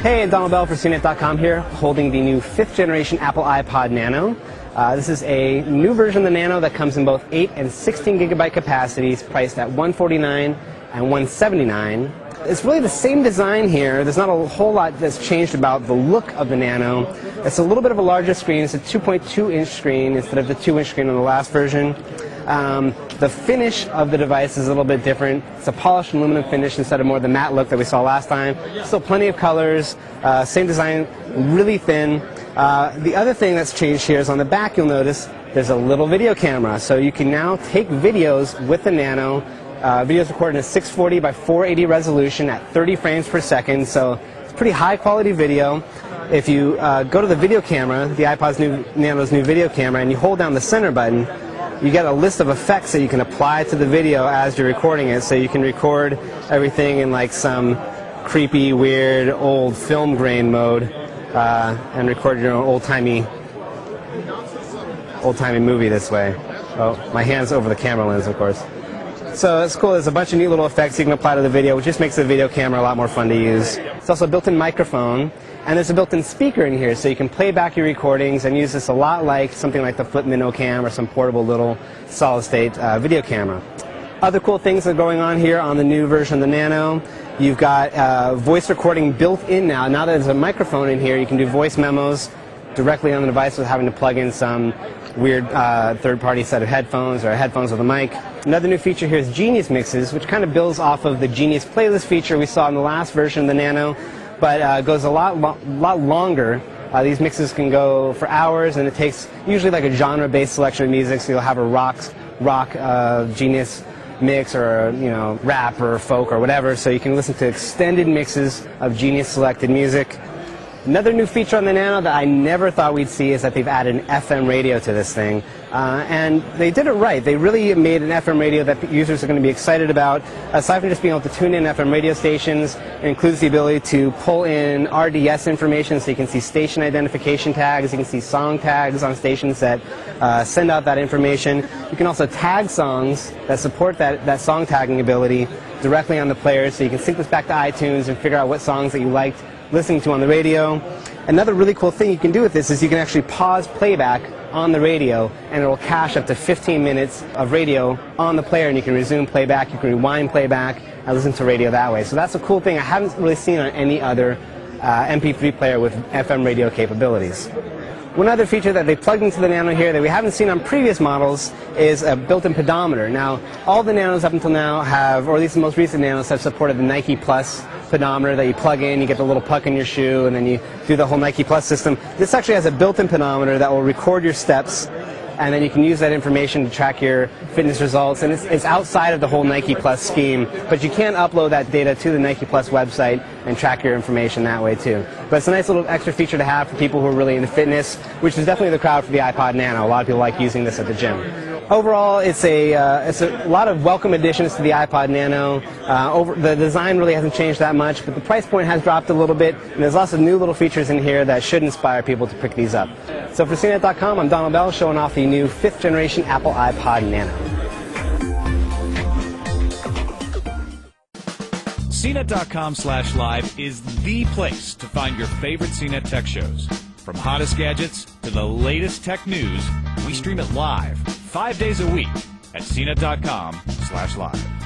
Hey, Donald Bell for CNET.com here, holding the new 5th generation Apple iPod Nano. This is a new version of the Nano that comes in both 8 and 16 gigabyte capacities, priced at $149 and $179. It's really the same design here. There's not a whole lot that's changed about the look of the Nano. It's a little bit of a larger screen. It's a 2.2-inch screen instead of the 2-inch screen on the last version. The finish of the device is a little bit different. It's a polished aluminum finish instead of more the matte look that we saw last time. Still plenty of colors, same design, really thin. The other thing that's changed here is on the back you'll notice there's a little video camera. So you can now take videos with the Nano. Videos recorded in a 640 by 480 resolution at 30 frames per second. So it's pretty high quality video. If you go to the video camera, the Nano's new video camera, and you hold down the center button, you get a list of effects that you can apply to the video as you're recording it. So you can record everything in like some creepy, weird, old film grain mode and record your own old-timey movie this way. Oh, my hand's over the camera lens, of course. So it's cool. There's a bunch of neat little effects you can apply to the video, which just makes the video camera a lot more fun to use. It's also a built-in microphone. And there's a built-in speaker in here, so you can play back your recordings and use this a lot like something like the Flip Minnow Cam or some portable little solid-state video camera. Other cool things that are going on here on the new version of the Nano. You've got voice recording built in now. Now that there's a microphone in here, you can do voice memos directly on the device without having to plug in some weird third-party set of headphones or headphones with a mic. Another new feature here is Genius Mixes, which kind of builds off of the Genius Playlist feature we saw in the last version of the Nano, but goes a lot longer. These mixes can go for hours, and it takes usually like a genre-based selection of music. So you'll have a rock Genius mix, or rap or folk or whatever. So you can listen to extended mixes of Genius selected music. Another new feature on the Nano that I never thought we'd see is that they've added an FM radio to this thing. And they did it right. They really made an FM radio that users are going to be excited about. Aside from just being able to tune in FM radio stations, it includes the ability to pull in RDS information, so you can see station identification tags, you can see song tags on stations that send out that information. You can also tag songs that support that song tagging ability directly on the player, so you can sync this back to iTunes and figure out what songs that you liked listening to on the radio. Another really cool thing you can do with this is you can actually pause playback on the radio, and it will cache up to 15 minutes of radio on the player, and you can resume playback, you can rewind playback, and listen to radio that way. So that's a cool thing I haven't really seen on any other MP3 player with FM radio capabilities. One other feature that they plugged into the Nano here that we haven't seen on previous models is a built-in pedometer. Now, all the Nanos up until now have, or at least the most recent Nanos, have supported the Nike Plus pedometer that you plug in, you get the little puck in your shoe, and then you do the whole Nike Plus system. This actually has a built-in pedometer that will record your steps, and then you can use that information to track your fitness results. And it's outside of the whole Nike Plus scheme, but you can upload that data to the Nike Plus website and track your information that way too. But it's a nice little extra feature to have for people who are really into fitness, which is definitely the crowd for the iPod Nano. A lot of people like using this at the gym. Overall, it's a lot of welcome additions to the iPod Nano. The design really hasn't changed that much, but the price point has dropped a little bit, and there's lots of new little features in here that should inspire people to pick these up. So for CNET.com, I'm Donald Bell, showing off the new 5th generation Apple iPod Nano. CNET.com/live is the place to find your favorite CNET tech shows. From hottest gadgets to the latest tech news, we stream it live 5 days a week at CNET.com/live.